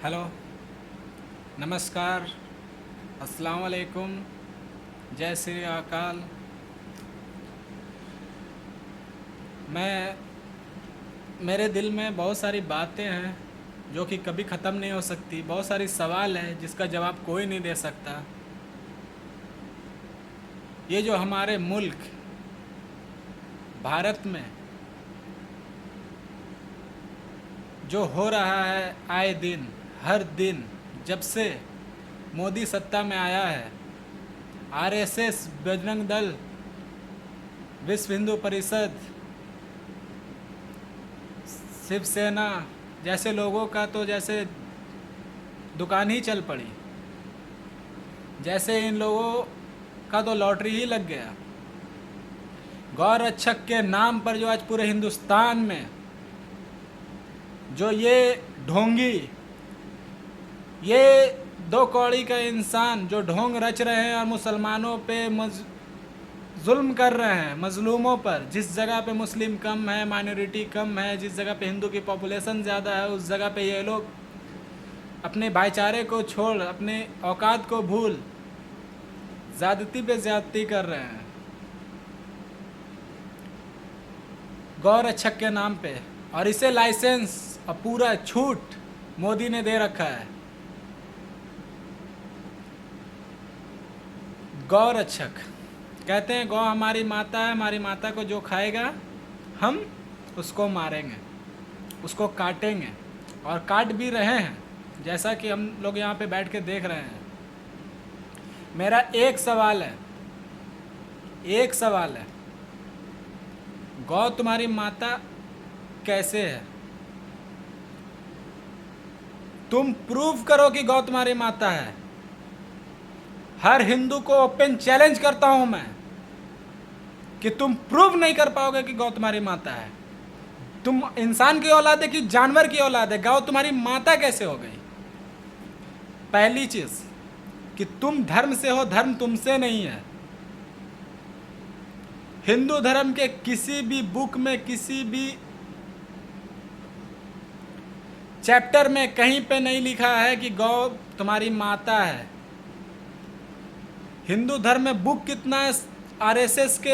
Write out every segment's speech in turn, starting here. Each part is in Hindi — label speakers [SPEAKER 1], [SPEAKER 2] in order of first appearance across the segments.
[SPEAKER 1] हेलो, नमस्कार, अस्सलाम वालेकुम, जय श्री अकाल। मैं मेरे दिल में बहुत सारी बातें हैं जो कि कभी ख़त्म नहीं हो सकती। बहुत सारी सवाल है जिसका जवाब कोई नहीं दे सकता। ये जो हमारे मुल्क भारत में जो हो रहा है आए दिन, हर दिन, जब से मोदी सत्ता में आया है, आरएसएस, बजरंग दल, विश्व हिंदू परिषद, शिवसेना जैसे लोगों का तो जैसे दुकान ही चल पड़ी। जैसे इन लोगों का तो लॉटरी ही लग गया। गौ रक्षक के नाम पर जो आज पूरे हिंदुस्तान में जो ये ढोंगी, ये दो कौड़ी का इंसान जो ढोंग रच रहे हैं और मुसलमानों पे जुल्म कर रहे हैं, मजलूमों पर। जिस जगह पे मुस्लिम कम है, माइनॉरिटी कम है, जिस जगह पे हिंदू की पॉपुलेशन ज़्यादा है, उस जगह पे ये लोग अपने भाईचारे को छोड़, अपने औकात को भूल, ज़्यादती पे ज़्यादती कर रहे हैं गौ रक्षक के नाम पे। और इसे लाइसेंस और पूरा छूट मोदी ने दे रखा है। गौ रक्षक कहते हैं गौ हमारी माता है, हमारी माता को जो खाएगा हम उसको मारेंगे, उसको काटेंगे, और काट भी रहे हैं, जैसा कि हम लोग यहाँ पे बैठ के देख रहे हैं। मेरा एक सवाल है, एक सवाल है, गौ तुम्हारी माता कैसे है? तुम प्रूव करो कि गौ तुम्हारी माता है। हर हिंदू को ओपन चैलेंज करता हूं मैं कि तुम प्रूव नहीं कर पाओगे कि गौ तुम्हारी माता है। तुम इंसान की औलाद है कि जानवर की औलाद है? गौ तुम्हारी माता कैसे हो गई? पहली चीज कि तुम धर्म से हो, धर्म तुमसे नहीं है। हिंदू धर्म के किसी भी बुक में, किसी भी चैप्टर में कहीं पे नहीं लिखा है कि गौ तुम्हारी माता है। हिंदू धर्म में बुक कितना है आरएसएस के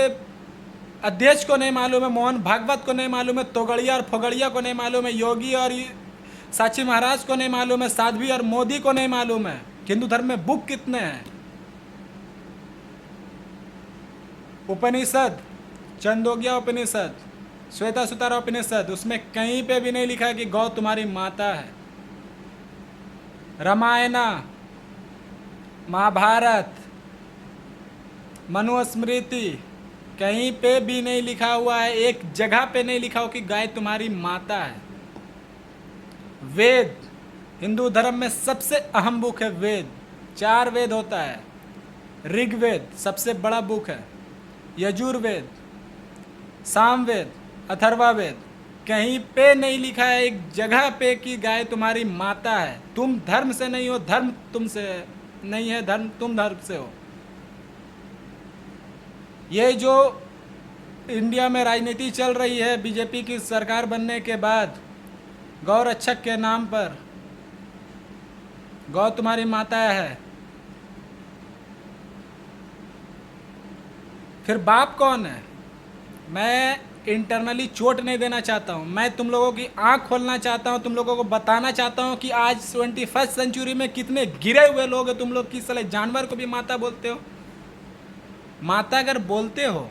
[SPEAKER 1] अध्यक्ष को नहीं मालूम है, मोहन भागवत को नहीं मालूम है, तोगड़िया और फोगड़िया को नहीं मालूम है, योगी और साची महाराज को नहीं मालूम है, साध्वी और मोदी को नहीं मालूम है। हिंदू धर्म में बुक कितने हैं? उपनिषद, चंदोग्या उपनिषद, श्वेता सुतारा उपनिषद, उसमें कहीं पे भी नहीं लिखा है कि गौ तुम्हारी माता है। रामायणा, महाभारत, मनुस्मृति, कहीं पे भी नहीं लिखा हुआ है, एक जगह पे नहीं लिखा हो कि गाय तुम्हारी माता है। वेद, हिंदू धर्म में सबसे अहम बुक है वेद। 4 वेद होता है। ऋग्वेद सबसे बड़ा बुक है, यजुर्वेद, सामवेद, अथर्ववेद, कहीं पे नहीं लिखा है एक जगह पे कि गाय तुम्हारी माता है। तुम धर्म से नहीं हो, धर्म तुमसे नहीं है, धर्म तुम धर्म से हो। ये जो इंडिया में राजनीति चल रही है बीजेपी की सरकार बनने के बाद, गौ रक्षक के नाम पर, गौ तुम्हारी माता है, फिर बाप कौन है? मैं इंटरनली चोट नहीं देना चाहता हूँ, मैं तुम लोगों की आंख खोलना चाहता हूँ, तुम लोगों को बताना चाहता हूँ कि आज 21st सेंचुरी में कितने गिरे हुए लोग हैं तुम लोग की साले जानवर को भी माता बोलते हो। माता अगर बोलते हो,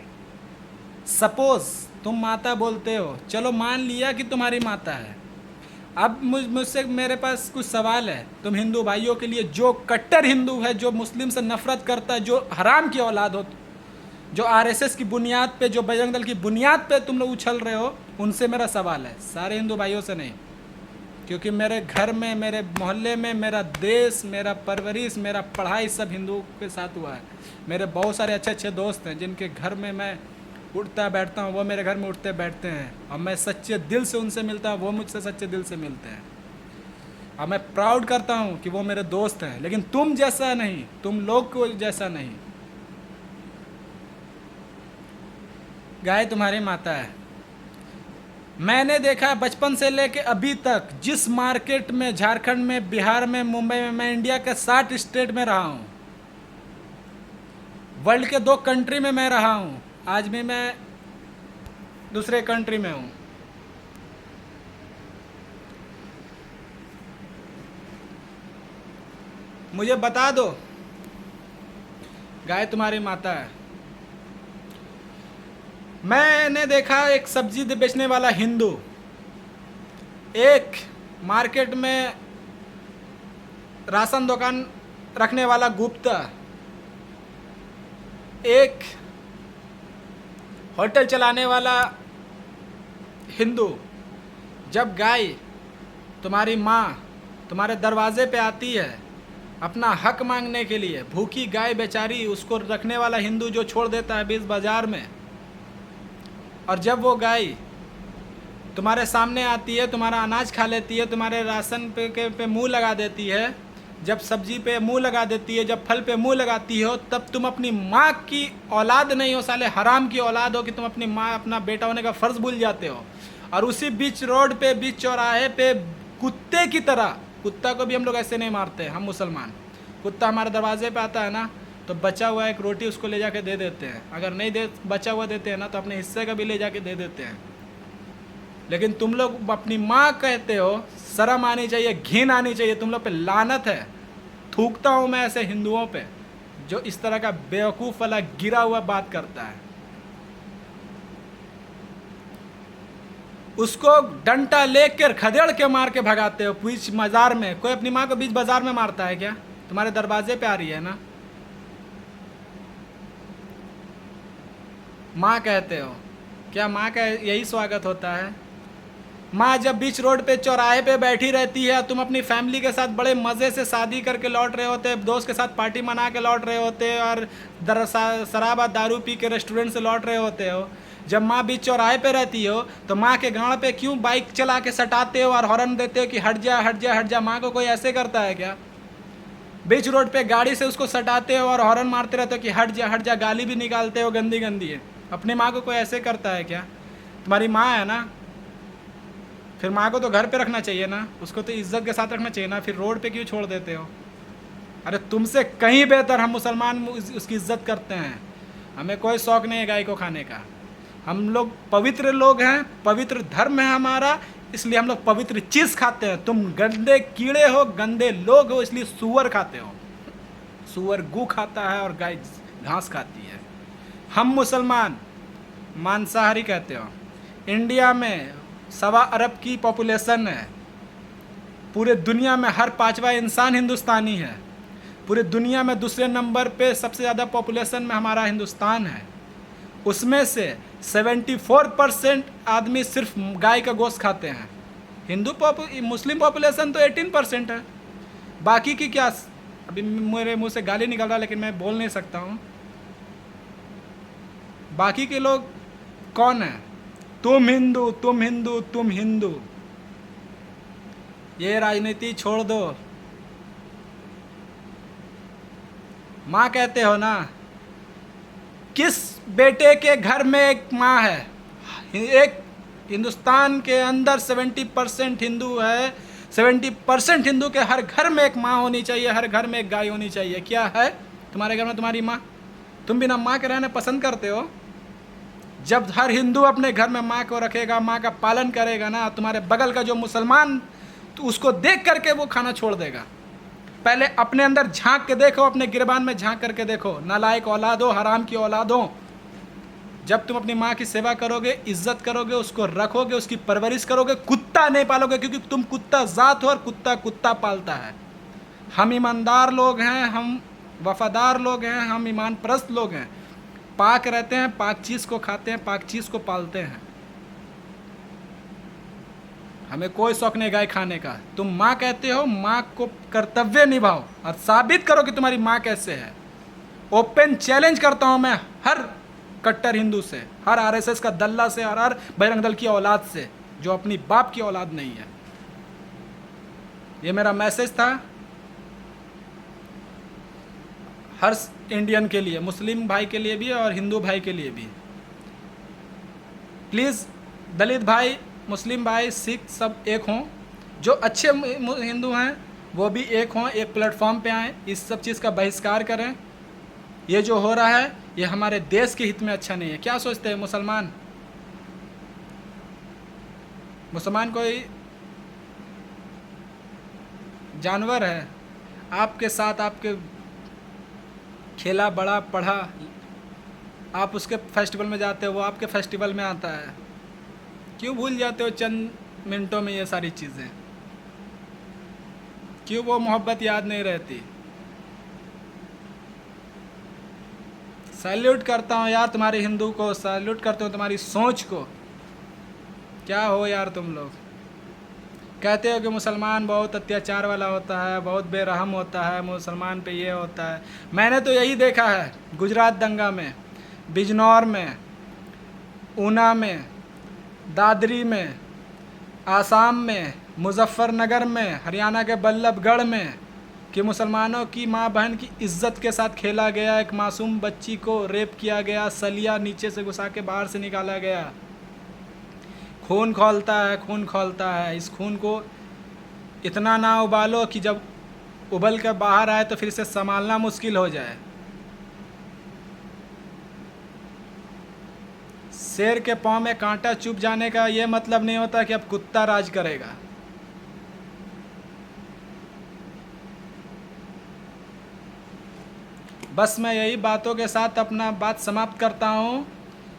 [SPEAKER 1] सपोज तुम माता बोलते हो, चलो मान लिया कि तुम्हारी माता है। अब मुझसे मेरे पास कुछ सवाल है तुम हिंदू भाइयों के लिए, जो कट्टर हिंदू है, जो मुस्लिम से नफरत करता है, जो हराम की औलाद हो, जो आरएसएस की बुनियाद पे, जो बजरंग दल की बुनियाद पे तुम लोग उछल रहे हो, उनसे मेरा सवाल है, सारे हिंदू भाइयों से नहीं। क्योंकि मेरे घर में, मेरे मोहल्ले में, मेरा देश, मेरा परवरिश, मेरा पढ़ाई सब हिंदुओं के साथ हुआ है। मेरे बहुत सारे अच्छे अच्छे दोस्त हैं जिनके घर में मैं उठता बैठता हूँ, वो मेरे घर में उठते बैठते हैं, और मैं सच्चे दिल से उनसे मिलता हूँ, वो मुझसे सच्चे दिल से मिलते हैं। और मैं प्राउड करता हूँ कि वो मेरे दोस्त हैं। लेकिन तुम जैसा नहीं, तुम लोग को जैसा नहीं। गाय तुम्हारी माता है। मैंने देखा है बचपन से लेके अभी तक, जिस मार्केट में, झारखंड में, बिहार में, मुंबई में, मैं इंडिया के 60 स्टेट में रहा हूँ, वर्ल्ड के 2 कंट्री में मैं रहा हूँ, आज भी मैं दूसरे कंट्री में हूँ। मुझे बता दो, गाय तुम्हारी माता है। मैंने देखा एक सब्जी बेचने वाला हिंदू, एक मार्केट में राशन दुकान रखने वाला गुप्ता, एक होटल चलाने वाला हिंदू। जब गाय तुम्हारी माँ तुम्हारे दरवाजे पे आती है अपना हक मांगने के लिए, भूखी गाय बेचारी, उसको रखने वाला हिंदू जो छोड़ देता है बीच बाजार में, और जब वो गाय तुम्हारे सामने आती है, तुम्हारा अनाज खा लेती है, तुम्हारे राशन पे मुंह लगा देती है, जब सब्जी पे मुंह लगा देती है, जब फल पे मुंह लगाती हो, तब तुम अपनी माँ की औलाद नहीं हो, साले हराम की औलाद हो कि तुम अपनी माँ, अपना बेटा होने का फ़र्ज़ भूल जाते हो। और उसी बीच रोड पे, बीच चौराहे पे कुत्ते की तरह, कुत्ता को भी हम लोग ऐसे नहीं मारते, हम मुसलमान, कुत्ता हमारे दरवाजे पे आता है ना, तो बचा हुआ एक रोटी उसको ले जाके दे देते हैं, अगर नहीं दे बचा हुआ देते हैं ना, तो अपने हिस्से का भी ले जाके दे देते हैं। लेकिन तुम लोग अपनी माँ कहते हो, शर्म आनी चाहिए, घिन आनी चाहिए, तुम लोग पे लानत है। थूकता हूँ मैं ऐसे हिंदुओं पे जो इस तरह का बेवकूफ़ वाला गिरा हुआ बात करता है। उसको डंटा लेकर खदेड़ के मार के भगाते हो बीच बाजार में। कोई अपनी माँ को बीच बाजार में मारता है क्या? तुम्हारे दरवाजे पे आ रही है ना, माँ कहते हो, क्या माँ का यही स्वागत होता है? माँ जब बीच रोड पे चौराहे पे बैठी रहती है, तुम अपनी फैमिली के साथ बड़े मज़े से शादी करके लौट रहे होते, दोस्त के साथ पार्टी मना के लौट रहे होते, और शराब दारू पी के रेस्टोरेंट से लौट रहे होते हो, जब माँ बीच चौराहे पे रहती हो तो माँ के गाँव पे क्यों बाइक चला के सटाते हो और हॉर्न देते हो कि हट जा हट जा हट जा? माँ को कोई ऐसे करता है क्या? बीच रोड पे गाड़ी से उसको सटाते हो और हॉर्न मारते रहते हो कि हट जा, गाली भी निकालते हो गंदी गंदी है। अपनी माँ को कोई ऐसे करता है क्या? तुम्हारी माँ है ना, फिर माँ को तो घर पे रखना चाहिए ना, उसको तो इज्जत के साथ रखना चाहिए ना, फिर रोड पे क्यों छोड़ देते हो? अरे तुमसे कहीं बेहतर हम मुसलमान उसकी इज्जत करते हैं, हमें कोई शौक़ नहीं है गाय को खाने का। हम लोग पवित्र लोग हैं, पवित्र धर्म है हमारा, इसलिए हम लोग पवित्र चीज़ खाते हैं। तुम गंदे कीड़े हो, गंदे लोग हो, इसलिए सूअर खाते हो। सूअर गू खाता है और गाय घास खाती है। हम मुसलमान मांसाहारी कहते हो। इंडिया में 1.25 अरब की पॉपुलेशन है, पूरे दुनिया में हर 5वां इंसान हिंदुस्तानी है, पूरे दुनिया में दूसरे नंबर पे सबसे ज़्यादा पॉपुलेशन में हमारा हिंदुस्तान है। उसमें से 74% आदमी सिर्फ गाय का गोश्त खाते हैं। मुस्लिम पॉपुलेशन तो 18% है। बाकी की क्या, अभी मेरे मुंह से गाली निकल रहा लेकिन मैं बोल नहीं सकता हूँ। बाकी के लोग कौन है? तुम हिंदू, तुम हिंदू, तुम हिंदू। ये राजनीति छोड़ दो। माँ कहते हो ना, किस बेटे के घर में एक माँ है? एक हिंदुस्तान के अंदर 70% हिंदू है, 70% हिंदू के हर घर में एक माँ होनी चाहिए, हर घर में एक गाय होनी चाहिए। क्या है तुम्हारे घर में तुम्हारी माँ? तुम बिना माँ के रहना पसंद करते हो? जब हर हिंदू अपने घर में माँ को रखेगा, माँ का पालन करेगा ना, तुम्हारे बगल का जो मुसलमान, तो उसको देख करके वो खाना छोड़ देगा। पहले अपने अंदर झांक के देखो, अपने गिरबान में झांक करके देखो। नालायक औलादो, हराम की औलादो, जब तुम अपनी माँ की सेवा करोगे, इज्जत करोगे, उसको रखोगे, उसकी परवरिश करोगे, कुत्ता नहीं पालोगे, क्योंकि तुम कुत्ता जात हो और कुत्ता कुत्ता पालता है। हम ईमानदार लोग हैं, हम वफादार लोग हैं, हम ईमान परस्त लोग हैं, पाक रहते हैं, पाक चीज़ को खाते हैं, पाक चीज़ को पालते हैं। हमें कोई शौक नहीं गाय खाने का। तुम माँ कहते हो, माँ को कर्तव्य निभाओ और साबित करो कि तुम्हारी माँ कैसे है। ओपन चैलेंज करता हूँ मैं हर कट्टर हिंदू से, हर आरएसएस का दल्ला से और हर बजरंग दल की औलाद से जो अपनी बाप की औलाद नहीं है। ये मेरा मैसेज था हर इंडियन के लिए, मुस्लिम भाई के लिए भी और हिंदू भाई के लिए भी। प्लीज़ दलित भाई, मुस्लिम भाई सिख सब एक हों, जो अच्छे हिंदू हैं वो भी एक हों, एक प्लेटफॉर्म पे आएँ, इस सब चीज़ का बहिष्कार करें। ये जो हो रहा है ये हमारे देश के हित में अच्छा नहीं है। क्या सोचते हैं मुसलमान? मुसलमान कोई जानवर है? आपके साथ आपके खेला बड़ा पढ़ा, आप उसके फेस्टिवल में जाते हो, वो आपके फेस्टिवल में आता है। क्यों भूल जाते हो चंद मिनटों में ये सारी चीज़ें? क्यों वो मोहब्बत याद नहीं रहती? सैल्यूट करता हूँ यार तुम्हारे हिंदू को, सैल्यूट करते हो तुम्हारी सोच को। क्या हो यार तुम लोग? कहते हो कि मुसलमान बहुत अत्याचार वाला होता है, बहुत बेरहम होता है, मुसलमान पे ये होता है। मैंने तो यही देखा है गुजरात दंगा में, बिजनौर में, ऊना में, दादरी में, आसाम में, मुजफ्फरनगर में, हरियाणा के बल्लभगढ़ में, कि मुसलमानों की माँ बहन की इज्जत के साथ खेला गया। एक मासूम बच्ची को रेप किया गया, सलिया नीचे से घुसा के बाहर से निकाला गया। खून खौलता है, खून खौलता है। इस खून को इतना ना उबालो कि जब उबल कर बाहर आए तो फिर इसे संभालना मुश्किल हो जाए। शेर के पाँव में कांटा चुभ जाने का ये मतलब नहीं होता कि अब कुत्ता राज करेगा। बस मैं यही बातों के साथ अपना बात समाप्त करता हूँ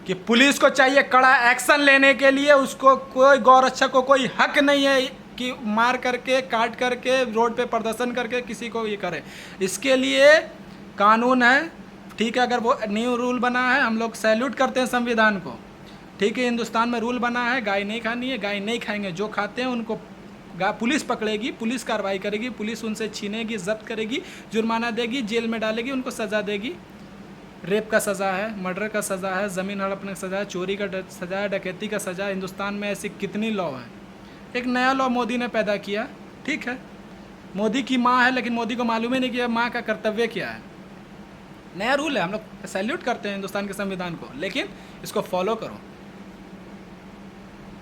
[SPEAKER 1] कि पुलिस को चाहिए कड़ा एक्शन लेने के लिए। उसको कोई गौरक्षक को कोई हक नहीं है कि मार करके, काट करके, रोड पे प्रदर्शन करके किसी को ये करे। इसके लिए कानून है, ठीक है। अगर वो न्यू रूल बना है, हम लोग सैल्यूट करते हैं संविधान को, ठीक है। हिंदुस्तान में रूल बना है, गाय नहीं खानी है, गाय नहीं खाएंगे। जो खाते हैं उनको पुलिस पकड़ेगी, पुलिस कार्रवाई करेगी, पुलिस उनसे छीनेगी, जब्त करेगी, जुर्माना देगी, जेल में डालेगी, उनको सज़ा देगी। रेप का सज़ा है, मर्डर का सज़ा है, ज़मीन हड़पने का सज़ा है, चोरी का सज़ा है, डकैती का सज़ा है। हिंदुस्तान में ऐसी कितनी लॉ है। एक नया लॉ मोदी ने पैदा किया, ठीक है। मोदी की माँ है, लेकिन मोदी को मालूम ही नहीं कि माँ का कर्तव्य क्या है। नया रूल है, हम लोग सैल्यूट करते हैं हिंदुस्तान के संविधान को, लेकिन इसको फॉलो करो।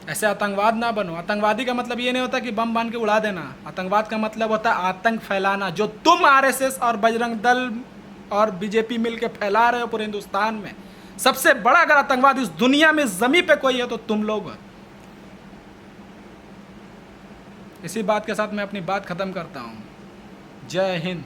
[SPEAKER 1] ऐसे आतंकवाद ना बनो। आतंकवादी का मतलब ये नहीं होता कि बम बांध के उड़ा देना। आतंकवाद का मतलब होता है आतंक फैलाना, जो तुम आरएसएस और बजरंग दल और बीजेपी मिलके फैला रहे हो पूरे हिंदुस्तान में। सबसे बड़ा अगर आतंकवादी इस दुनिया में जमीन पे कोई है तो तुम लोग हो। इसी बात के साथ मैं अपनी बात खत्म करता हूँ। जय हिंद।